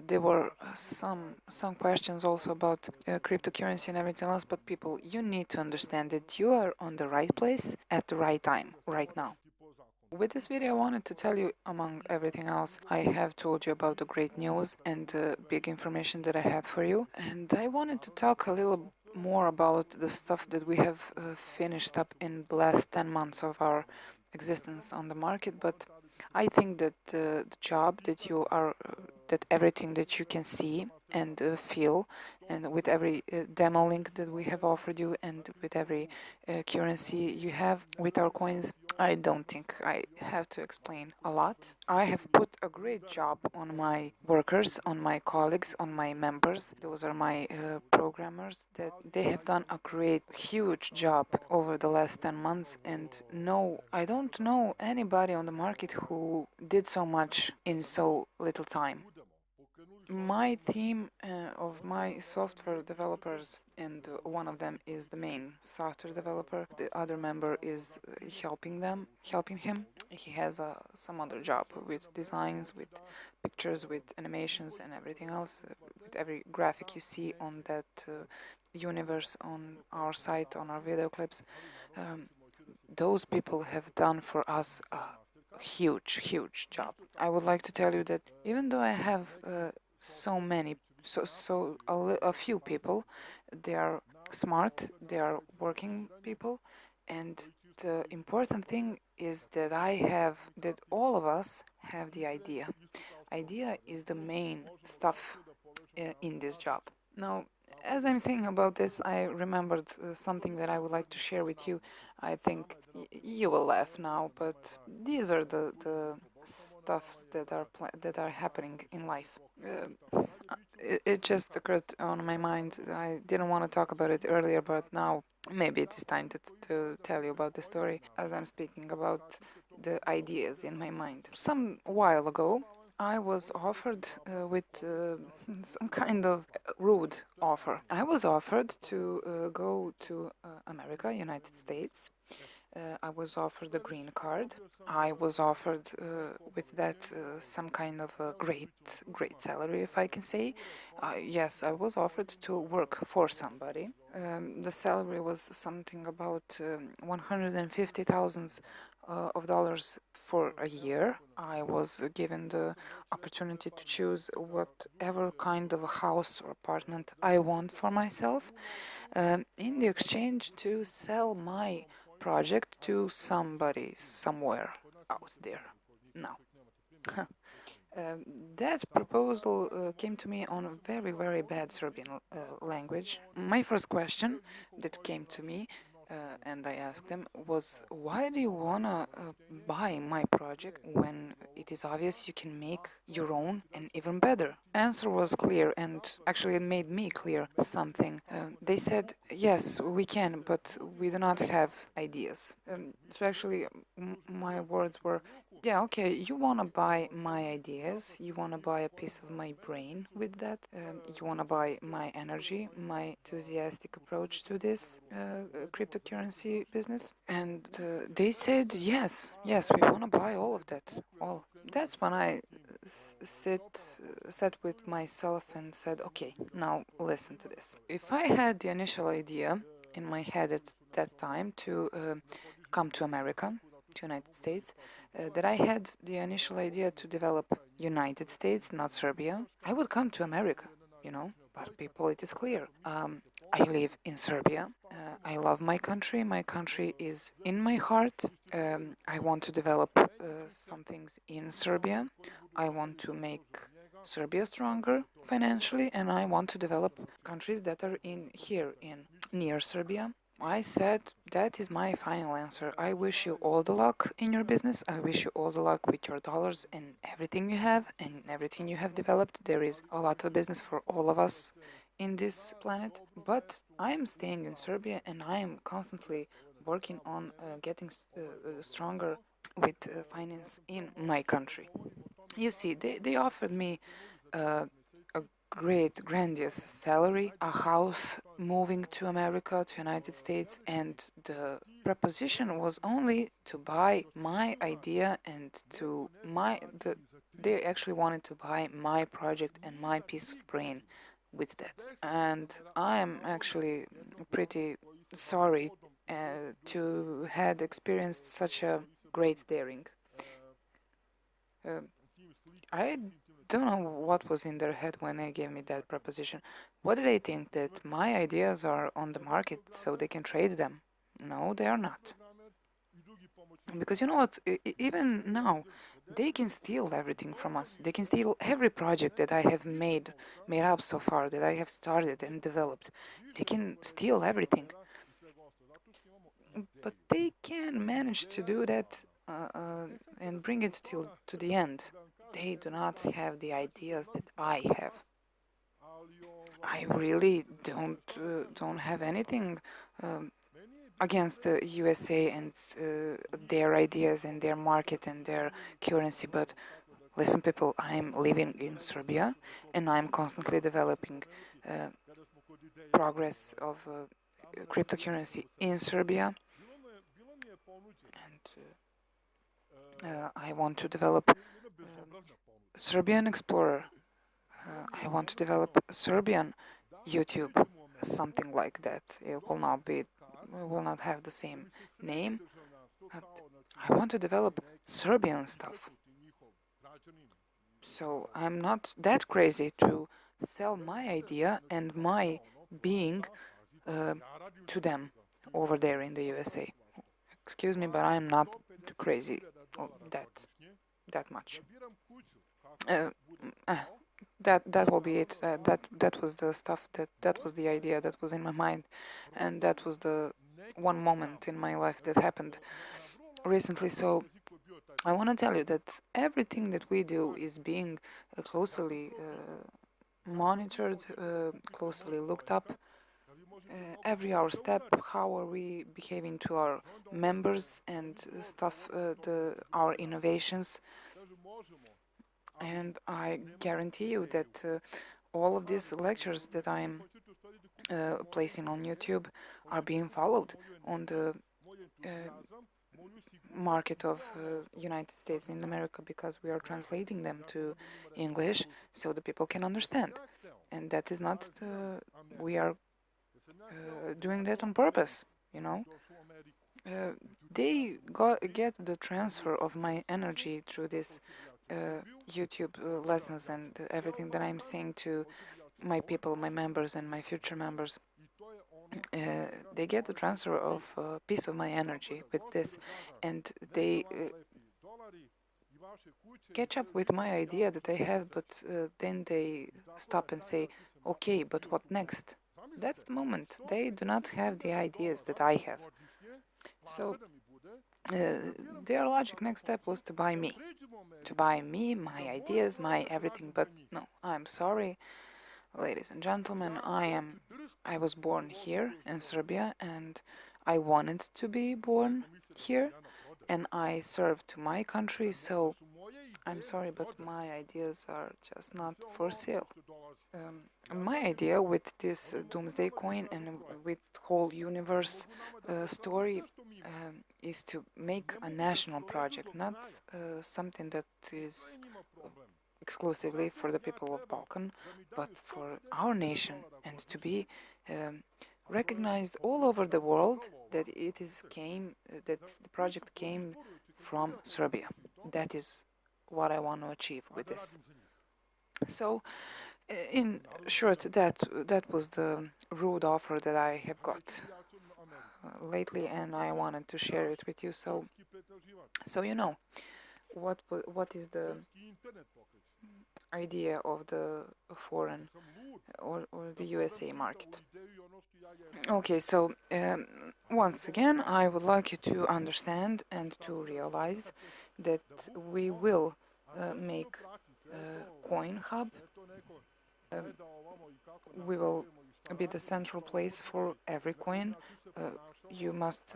There were some questions also about cryptocurrency and everything else, but people, you need to understand that you are on the right place at the right time right now. With this video, I wanted to tell you, among everything else, I have told you about the great news and the big information that I had for you. And I wanted to talk a little more about the stuff that we have finished up in the last 10 months of our existence on the market. But I think that the job that you are, that everything that you can see and feel, and with every demo link that we have offered you, and with every currency you have with our coins, I don't think I have to explain a lot. I have put a great job on my workers, on my colleagues, on my members. Those are my programmers, that they have done a great, huge job over the last 10 months. And no, I don't know anybody on the market who did so much in so little time. My team of my software developers, and one of them is the main software developer. The other member is helping him. He has some other job with designs, with pictures, with animations, and everything else. With every graphic you see on that universe on our site, on our video clips, um, those people have done for us a huge job. I would like to tell you that even though I have so many, a few people, they are smart, they are working people, and the important thing is that all of us have the idea. Idea is the main stuff in this job. Now, as I'm saying about this, I remembered something that I would like to share with you. I think you will laugh now, but these are the stuffs that are happening in life. It just occurred on my mind. I didn't want to talk about it earlier, but now maybe it is time to tell you about the story, as I'm speaking about the ideas in my mind. Some while ago, I was offered with some kind of rude offer. I was offered to go to America, United States, I was offered the green card. I was offered with that some kind of a great salary, if I can say. Yes, I was offered to work for somebody. The salary was something about 150,000 of dollars for a year. I was given the opportunity to choose whatever kind of a house or apartment I want for myself, in the exchange to sell my project to somebody somewhere out there. Now, um, that proposal came to me on a very bad Serbian language. My first question that came to me, and I asked them, was, why do you wanna buy my project when it is obvious you can make your own and even better? Answer was clear, and actually it made me clear something. They said, yes, we can, but we do not have ideas. So actually, my words were, yeah, okay, you want to buy my ideas, you want to buy a piece of my brain with that, you want to buy my energy, my enthusiastic approach to this cryptocurrency business. And they said, yes, we want to buy all of that. All. That's when I sat with myself and said, okay, now listen to this. If I had the initial idea in my head at that time to come to America, to United States, that I had the initial idea to develop United States, not Serbia, I would come to America, you know. But people, it is clear. I live in Serbia. I love my country. My country is in my heart. I want to develop some things in Serbia. I want to make Serbia stronger financially, and I want to develop countries that are in here in near Serbia. I said that is my final answer. I wish you all the luck in your business. I wish you all the luck with your dollars and everything you have and everything you have developed. There is a lot of business for all of us in this planet, but I am staying in Serbia and I am constantly working on getting stronger with finance in my country. You see, they offered me a great, grandiose salary, a house, moving to America, to United States, and the proposition was only to buy my idea and they actually wanted to buy my project and my piece of brain with that. And I am actually pretty sorry to had experienced such a great daring. Uh, I don't know what was in their head when they gave me that proposition. What did they think, that my ideas are on the market so they can trade them? No, they are not. Because you know what, even now, they can steal everything from us. They can steal every project that I have made up so far, that I have started and developed. They can steal everything. But they can manage to do that and bring it till to the end. They do not have the ideas that I have. I really don't have anything against the USA and their ideas and their market and their currency, but listen, people, I'm living in Serbia and I'm constantly developing uh, progress of cryptocurrency in Serbia, and I want to develop Serbian Explorer. I want to develop Serbian YouTube, something like that. It will not have the same name, but I want to develop Serbian stuff. So I'm not that crazy to sell my idea and my being uh, to them over there in the USA. Excuse me, but I'm not crazy that much. Uh, uh, that will be it. That was the stuff that was the idea that was in my mind, and that was the one moment in my life that happened recently. So I want to tell you that everything that we do is being closely monitored, closely looked up. Every our step, how are we behaving to our members and stuff, our innovations. And I guarantee you that all of these lectures that I'm placing on YouTube are being followed on the market of United States in America, because we are translating them to English so the people can understand. And that is not, we are doing that on purpose, you know. They get the transfer of my energy through this YouTube lessons and everything that I'm saying to my people, my members, and my future members. They get the transfer of a piece of my energy with this, and they catch up with my idea that I have, but then they stop and say, okay, but what next? That's the moment. They do not have the ideas that I have. So their logic next step was to buy me. To buy me, my ideas, my everything. But no, I'm sorry, ladies and gentlemen, I was born here in Serbia, and I wanted to be born here, and I served to my country, so I'm sorry, but my ideas are just not for sale. My idea with this Doomsday coin and with whole universe story is to make a national project, not something that is exclusively for the people of Balkan, but for our nation, and to be recognized all over the world that that the project came from Serbia. That is what I want to achieve with this. So, in short, that was the rude offer that I have got lately, and I wanted to share it with you. So you know what is the idea of the foreign or the USA market. Okay, so once again, I would like you to understand and to realize that we will make a coin hub. We will be the central place for every coin. You must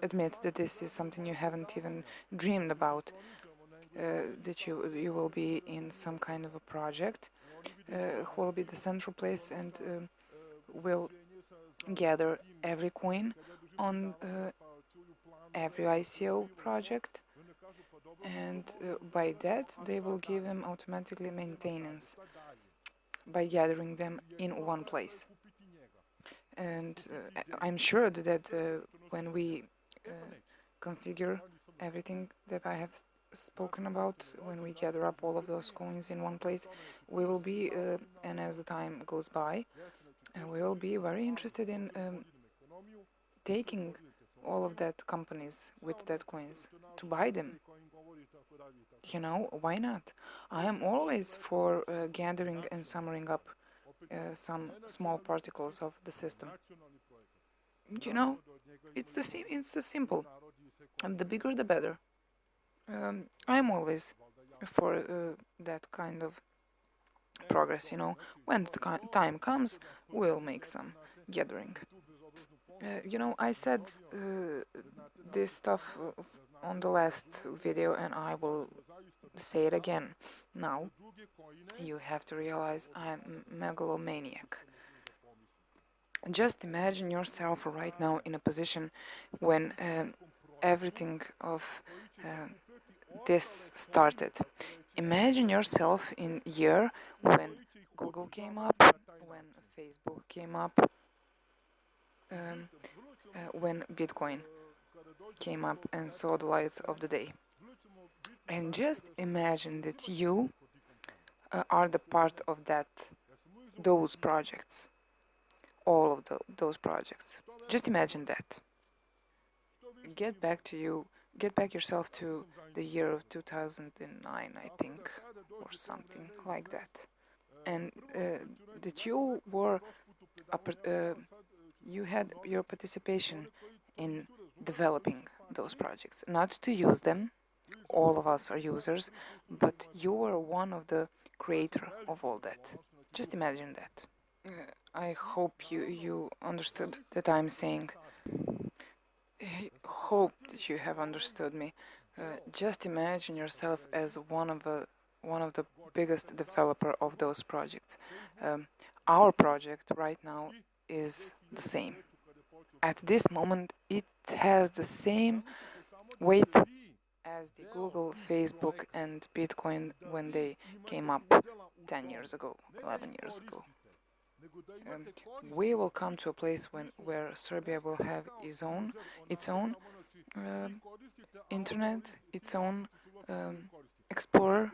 admit that this is something you haven't even dreamed about. That you will be in some kind of a project, who will be the central place and will gather every coin on every ICO project, and by that they will give them automatically maintenance by gathering them in one place. And I'm sure that when we configure everything that I have spoken about, when we gather up all of those coins in one place, we will be, and as the time goes by, we will be very interested in taking all of that companies with that coins to buy them. You know, why not? I am always for gathering and summing up some small particles of the system. You know, it's the simple, and the bigger the better. I'm always for that kind of progress. You know, when the time comes, we'll make some gathering. You know, I said this stuff on the last video, and I will say it again. Now, you have to realize I'm megalomaniac. Just imagine yourself right now in a position when everything of this started. Imagine yourself in year when Google came up, when Facebook came up, when Bitcoin came up and saw the light of the day. And just imagine that you are the part of those projects, all of those projects. Just imagine that. Get back yourself to the year of 2009, I think, or something like that, and that you had your participation in developing those projects, not to use them. All of us are users, but you were one of the creator of all that. Just imagine that. I hope you understood that I'm saying. I hope that you have understood me. Just imagine yourself as one of the biggest developer of those projects. Our project right now is the same. At this moment, it has the same weight as the Google, Facebook, and Bitcoin when they came up 10 years ago, 11 years ago. Um, we will come to a place where Serbia will have its own internet, its own explorer.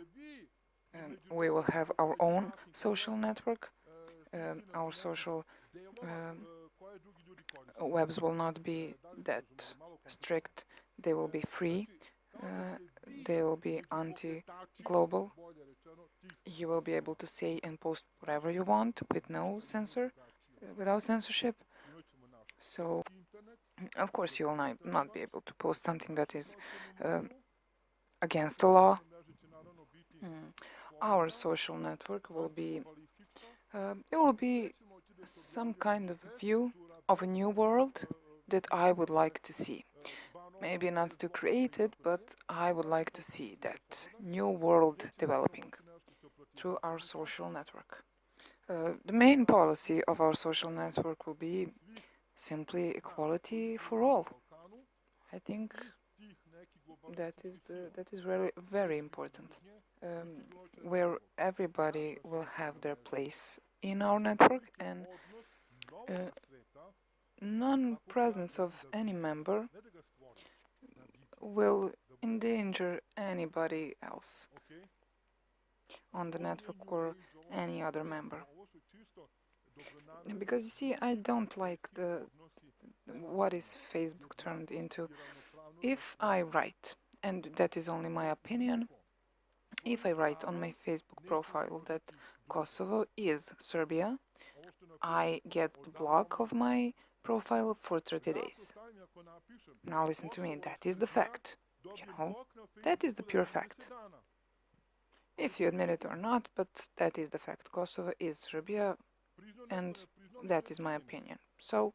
We will have our own social network. Our social webs will not be that strict. They will be free. They will be anti-global. You will be able to say and post whatever you want with no censor, without censorship. So, of course, you will not be able to post something that is against the law. Our social network will be it will be some kind of view of a new world that I would like to see. Maybe not to create it, but I would like to see that new world developing through our social network. The main policy of our social network will be simply equality for all. I think that is very very important, where everybody will have their place in our network, and non-presence of any member will endanger anybody else on the network or any other member. Because you see, I don't like what is Facebook turned into. If I write, and that is only my opinion, if I write on my Facebook profile that Kosovo is Serbia, I get the block of my profile for 30 days. Now listen to me, that is the fact. That is the pure fact. If you admit it or not, but that is the fact. Kosovo is Serbia, and that is my opinion. So,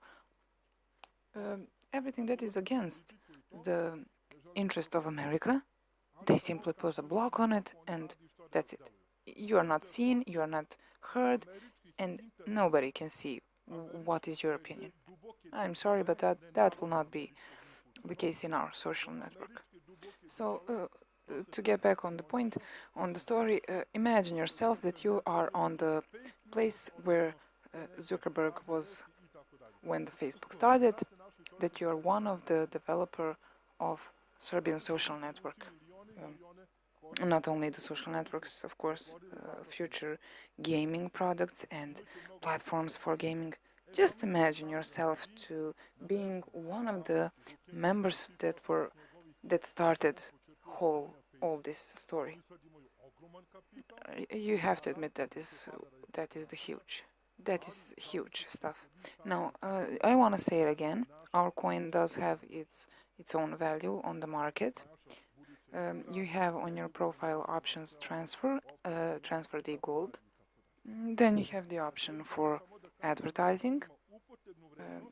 everything that is against the interest of America, they simply put a block on it, and that's it. You are not seen, you are not heard, and nobody can see what is your opinion. I'm sorry, but that will not be the case in our social network. So, to get back on the point, on the story, imagine yourself that you are on the place where Zuckerberg was when the Facebook started, that you are one of the developer of Serbian social network. Not only the social networks, of course, future gaming products and platforms for gaming. Just imagine yourself to being one of the members that started all this story. You have to admit that is huge stuff. Now, I want to say it again. Our coin does have its own value on the market. You have on your profile options transfer DGold. Then you have the option for advertising.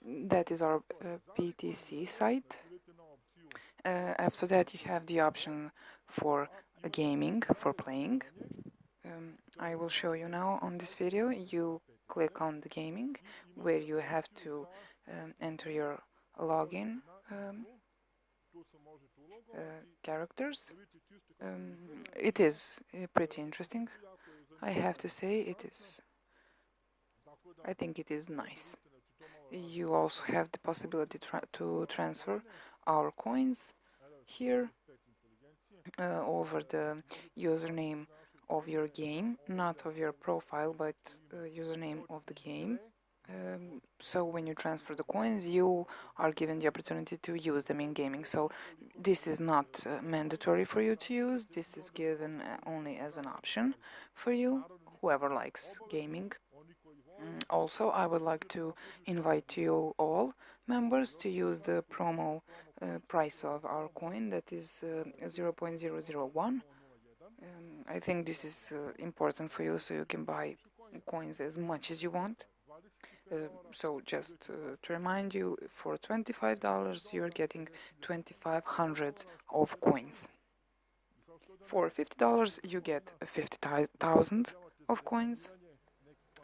That is our PTC site. After that, you have the option for gaming, for playing. I will show you now on this video. You click on the gaming, where you have to enter your login characters. It is pretty interesting. I have to say it is. I think it is nice. You also have the possibility to transfer our coins here over the username of your game, not of your profile, but username of the game. So when you transfer the coins, you are given the opportunity to use them in gaming. So this is not mandatory for you to use. This is given only as an option for you, whoever likes gaming. Also, I would like to invite you all members to use the promo price of our coin, that is 0.001. I think this is important for you, so you can buy coins as much as you want. So just to remind you, for $25 you're getting 2,500 of coins. For $50 you get 50,000 of coins.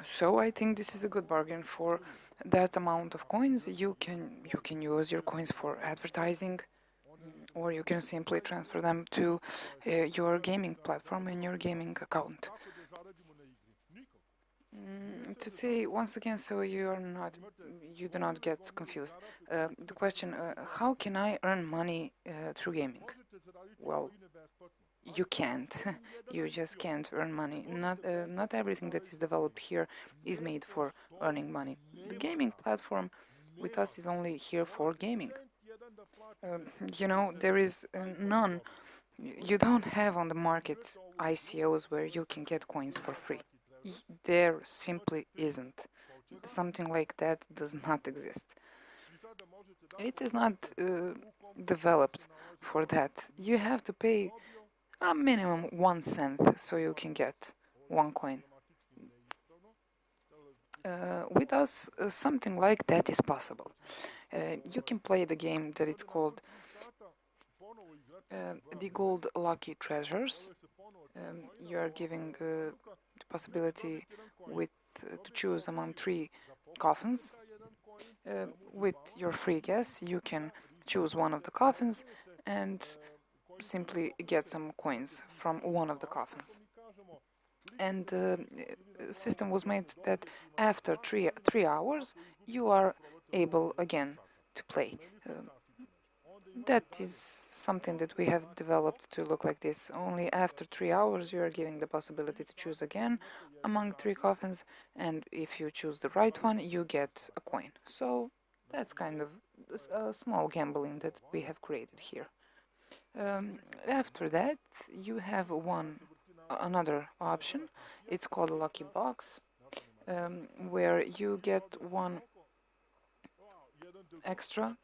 So I think this is a good bargain. For that amount of coins. You can use your coins for advertising. or you can simply transfer them to your gaming platform and your gaming account. To say once again, so you do not get confused. The question, how can I earn money through gaming? Well, you can't. You just can't earn money. Not everything that is developed here is made for earning money. The gaming platform with us is only here for gaming. There is none. You don't have on the market ICOs where you can get coins for free. There simply isn't. Something like that does not exist. It is not developed for that. You have to pay a minimum 1 cent so you can get one coin. With us, something like that is possible. You can play the game that it's called DGold Lucky Treasures. You are giving the possibility to choose among 3 coffins. With your free guess, you can choose one of the coffins and simply get some coins from one of the coffins. And the system was made that after three hours, you are able again to play. That is something that we have developed to look like this. Only after 3 hours, you are giving the possibility to choose again among 3 coffins, and if you choose the right one, you get a coin. So that's kind of a small gambling that we have created here. After that, you have another option. It's called a lucky box, where you get one extra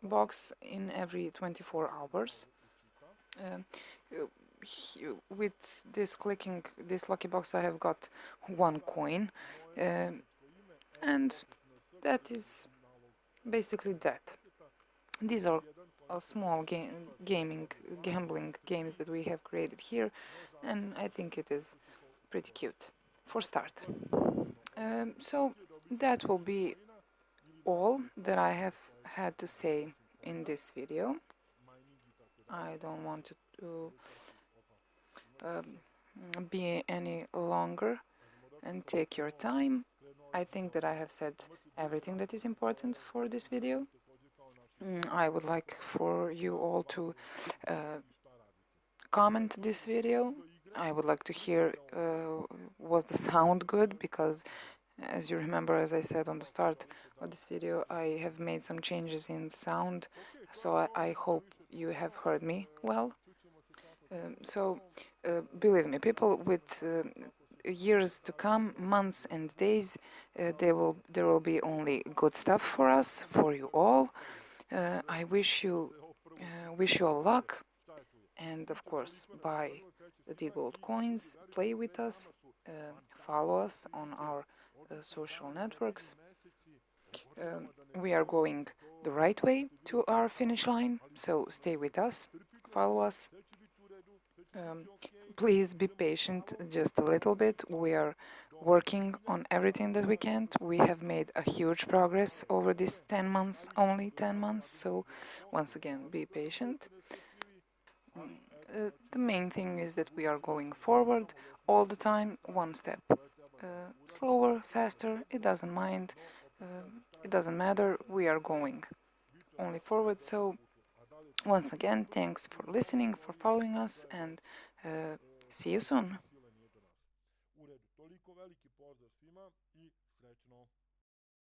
box in every 24 hours. Um, with clicking this lucky box, I have got one coin, and that is basically that. These are small gambling games that we have created here, and I think it is pretty cute for start. So that will be all that I have had to say in this video. I don't want to be any longer and take your time. I think that I have said everything that is important for this video. I would like for you all to comment this video. I would like to hear was the sound good, because as you remember, as I said on the start of this video, I have made some changes in sound, so I hope you have heard me well. So believe me, people, with years to come, months and days, there will be only good stuff for us, for you all. I wish you all luck, and of course, buy the DGold coins, play with us, follow us on our social networks. We are going the right way to our finish line, so stay with us, follow us. Please be patient just a little bit. We are working on everything that we can. We have made a huge progress over these 10 months, only 10 months, so once again, be patient. The main thing is that we are going forward all the time, one step. Slower, faster, it doesn't mind, it doesn't matter, we are going only forward. So once again, thanks for listening, for following us, and see you soon.